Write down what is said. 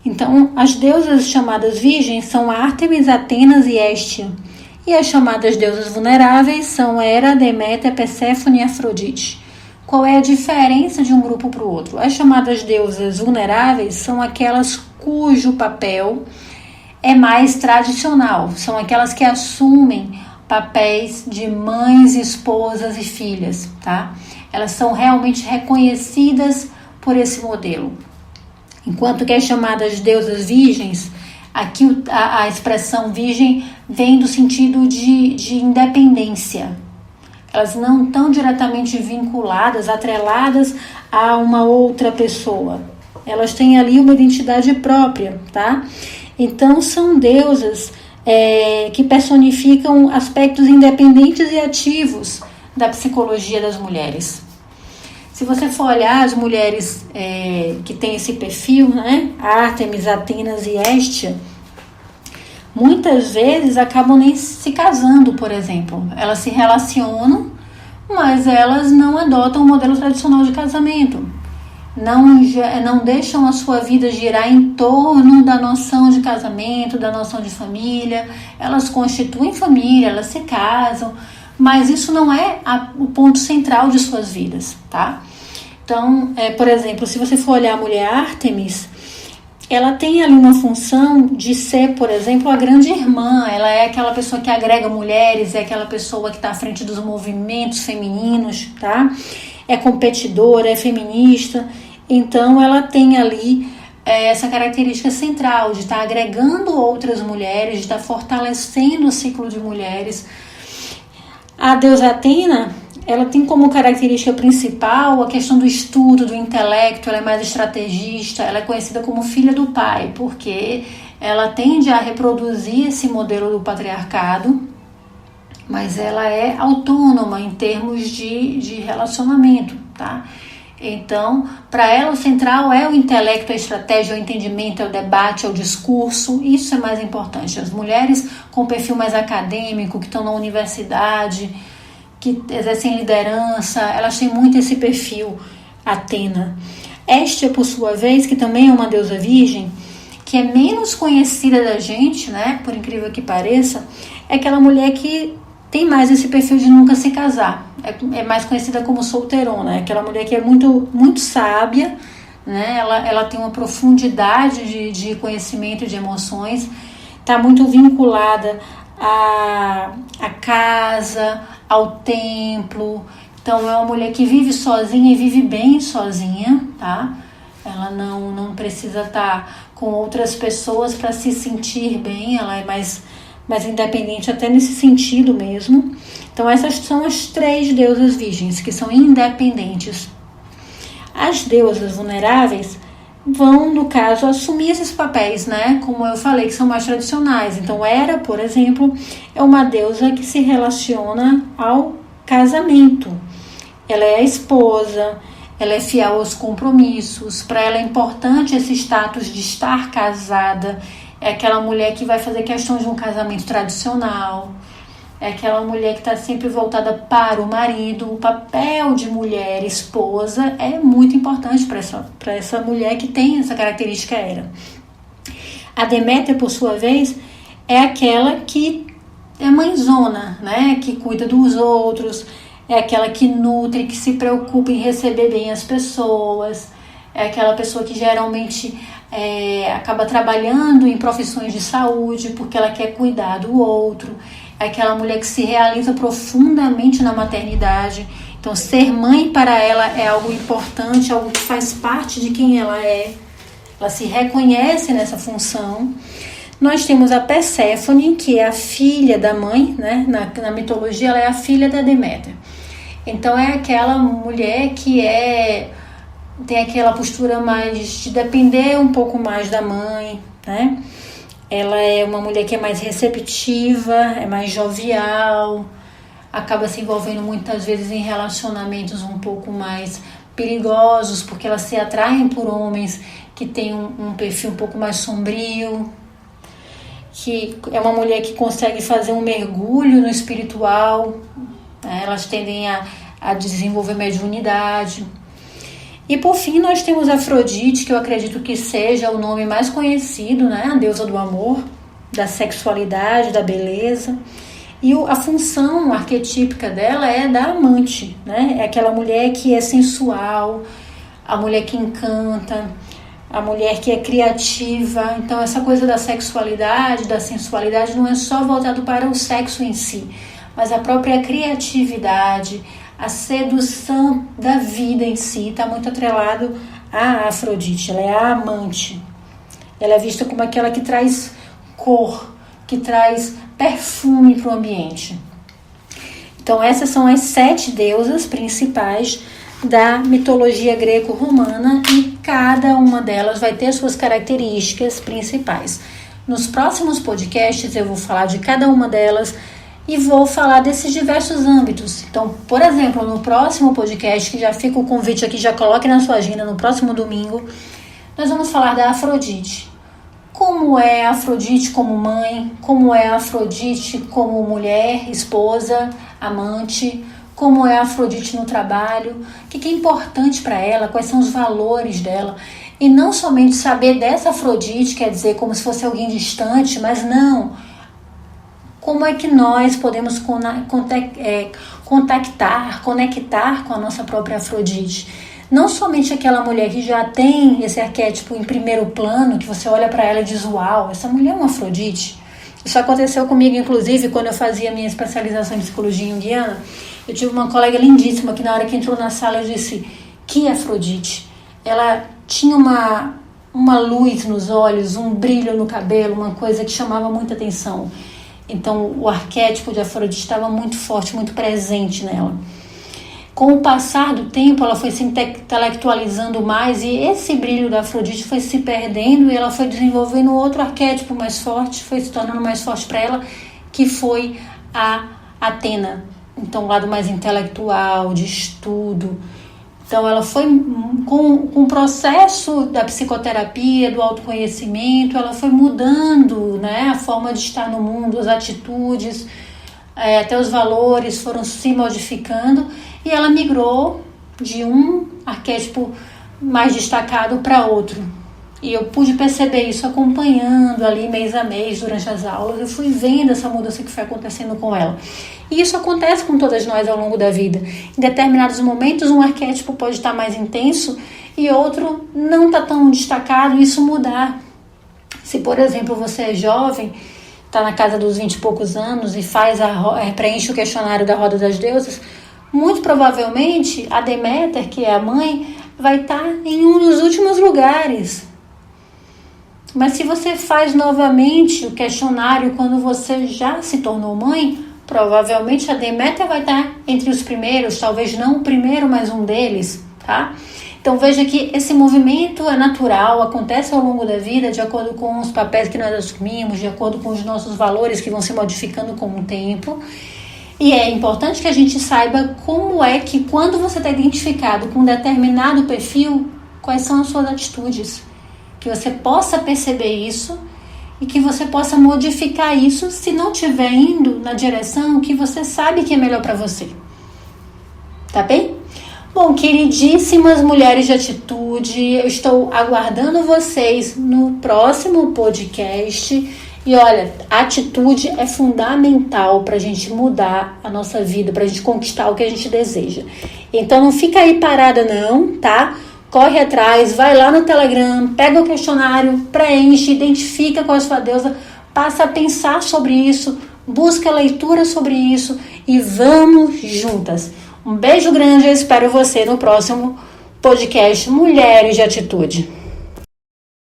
Então, as deusas chamadas virgens são Ártemis, Atenas e Hestia. E as chamadas deusas vulneráveis são Hera, Deméter, Perséfone e Afrodite. Qual é a diferença de um grupo para o outro? As chamadas deusas vulneráveis são aquelas cujo papel é mais tradicional. São aquelas que assumem papéis de mães, esposas e filhas, tá? Elas são realmente reconhecidas por esse modelo. Enquanto que as chamadas deusas virgens, aqui a expressão virgem vem do sentido de independência. Elas não estão diretamente vinculadas, atreladas a uma outra pessoa. Elas têm ali uma identidade própria, tá? Então, são deusas que personificam aspectos independentes e ativos da psicologia das mulheres. Se você for olhar as mulheres que têm esse perfil, né? Ártemis, Atenas e Hestia, muitas vezes acabam nem se casando, por exemplo. Elas se relacionam, mas elas não adotam o modelo tradicional de casamento. Não deixam a sua vida girar em torno da noção de casamento, da noção de família. Elas constituem família, elas se casam, mas isso não é o ponto central de suas vidas, tá? Então, por exemplo, se você for olhar a mulher Ártemis, ela tem ali uma função de ser, por exemplo, a grande irmã. Ela é aquela pessoa que agrega mulheres, é aquela pessoa que está à frente dos movimentos femininos, tá? É competidora, é feminista. Então, ela tem ali essa característica central de estar agregando outras mulheres, de estar fortalecendo o ciclo de mulheres. A deusa Atena, ela tem como característica principal a questão do estudo, do intelecto. Ela é mais estrategista, ela é conhecida como filha do pai, porque ela tende a reproduzir esse modelo do patriarcado, mas ela é autônoma em termos de relacionamento, tá? Então, para ela o central é o intelecto, a estratégia, o entendimento, é o debate, é o discurso. Isso é mais importante. As mulheres com perfil mais acadêmico, que estão na universidade, que exercem liderança, elas têm muito esse perfil Atena. Hestia, por sua vez, que também é uma deusa virgem, que é menos conhecida da gente, né, por incrível que pareça, é aquela mulher que tem mais esse perfil de nunca se casar. É mais conhecida como solteirona, é aquela mulher que é muito, muito sábia, né? Ela tem uma profundidade de conhecimento e de emoções, está muito vinculada à casa, ao templo. Então é uma mulher que vive sozinha e vive bem sozinha, tá? Ela não precisa estar com outras pessoas para se sentir bem, ela é mais independente até nesse sentido mesmo. Então essas são as 3 deusas virgens, que são independentes. As deusas vulneráveis vão, no caso, assumir esses papéis, né? Como eu falei, que são mais tradicionais. Então Hera, por exemplo, é uma deusa que se relaciona ao casamento. Ela é a esposa, ela é fiel aos compromissos. Para ela é importante esse status de estar casada. É aquela mulher que vai fazer questão de um casamento tradicional. É aquela mulher que está sempre voltada para o marido. O papel de mulher, esposa, é muito importante para essa mulher que tem essa característica Hera. A Deméter, por sua vez, é aquela que é mãezona, né? Que cuida dos outros. É aquela que nutre, que se preocupa em receber bem as pessoas. É aquela pessoa que geralmente acaba trabalhando em profissões de saúde porque ela quer cuidar do outro. É aquela mulher que se realiza profundamente na maternidade. Então, ser mãe para ela é algo importante, algo que faz parte de quem ela é. Ela se reconhece nessa função. Nós temos a Perséfone, que é a filha da mãe, né? Na mitologia, ela é a filha da Deméter. Então, é aquela mulher que tem aquela postura mais de depender um pouco mais da mãe, né? Ela é uma mulher que é mais receptiva, é mais jovial, acaba se envolvendo muitas vezes em relacionamentos um pouco mais perigosos, porque elas se atraem por homens que têm um perfil um pouco mais sombrio, que é uma mulher que consegue fazer um mergulho no espiritual, né? Elas tendem a desenvolver mediunidade. E por fim nós temos Afrodite, que eu acredito que seja o nome mais conhecido, né? A deusa do amor, da sexualidade, da beleza. E a função arquetípica dela é da amante, né? É aquela mulher que é sensual, a mulher que encanta, a mulher que é criativa. Então essa coisa da sexualidade, da sensualidade não é só voltado para o sexo em si, mas a própria criatividade, a sedução da vida em si está muito atrelado à Afrodite. Ela é a amante. Ela é vista como aquela que traz cor, que traz perfume para o ambiente. Então essas são as 7 deusas principais da mitologia greco-romana e cada uma delas vai ter suas características principais. Nos próximos podcasts eu vou falar de cada uma delas e vou falar desses diversos âmbitos. Então, por exemplo, no próximo podcast, que já fica o convite aqui, já coloque na sua agenda, no próximo domingo, nós vamos falar da Afrodite. Como é a Afrodite como mãe, como é a Afrodite como mulher, esposa, amante, como é a Afrodite no trabalho, o que é importante para ela, quais são os valores dela. E não somente saber dessa Afrodite, quer dizer, como se fosse alguém distante, mas não. Como é que nós podemos conectar com a nossa própria Afrodite? Não somente aquela mulher que já tem esse arquétipo em primeiro plano, que você olha para ela e diz, uau, essa mulher é uma Afrodite. Isso aconteceu comigo, inclusive, quando eu fazia minha especialização em psicologia junguiana. Eu tive uma colega lindíssima que na hora que entrou na sala eu disse, que Afrodite? Ela tinha uma luz nos olhos, um brilho no cabelo, uma coisa que chamava muita atenção. Então o arquétipo de Afrodite estava muito forte, muito presente nela. Com o passar do tempo, ela foi se intelectualizando mais e esse brilho da Afrodite foi se perdendo e ela foi desenvolvendo outro arquétipo mais forte, foi se tornando mais forte para ela, que foi a Atena. Então, o lado mais intelectual, de estudo. Então, ela foi, com o processo da psicoterapia, do autoconhecimento, ela foi mudando, né, a forma de estar no mundo, as atitudes, até os valores foram se modificando e ela migrou de um arquétipo mais destacado para outro. E eu pude perceber isso acompanhando ali mês a mês durante as aulas. Eu fui vendo essa mudança que foi acontecendo com ela. E isso acontece com todas nós ao longo da vida. Em determinados momentos, um arquétipo pode estar mais intenso e outro não está tão destacado e isso mudar. Se, por exemplo, você é jovem, está na casa dos 20 e poucos anos e preenche o questionário da Roda das Deusas, muito provavelmente a Deméter, que é a mãe, vai estar em um dos últimos lugares. Mas se você faz novamente o questionário quando você já se tornou mãe, provavelmente a Deméter vai estar entre os primeiros, talvez não o primeiro, mas um deles, tá? Então veja que esse movimento é natural, acontece ao longo da vida, de acordo com os papéis que nós assumimos, de acordo com os nossos valores que vão se modificando com o tempo. E é importante que a gente saiba como é que quando você está identificado com um determinado perfil, quais são as suas atitudes. Que você possa perceber isso e que você possa modificar isso se não estiver indo na direção que você sabe que é melhor para você. Tá bem? Bom, queridíssimas mulheres de atitude, eu estou aguardando vocês no próximo podcast. E olha, a atitude é fundamental para a gente mudar a nossa vida, para a gente conquistar o que a gente deseja. Então não fica aí parada não, tá? Corre atrás, vai lá no Telegram, pega o questionário, preenche, identifica qual é a sua deusa, passa a pensar sobre isso, busca leitura sobre isso e vamos juntas. Um beijo grande, eu espero você no próximo podcast Mulheres de Atitude.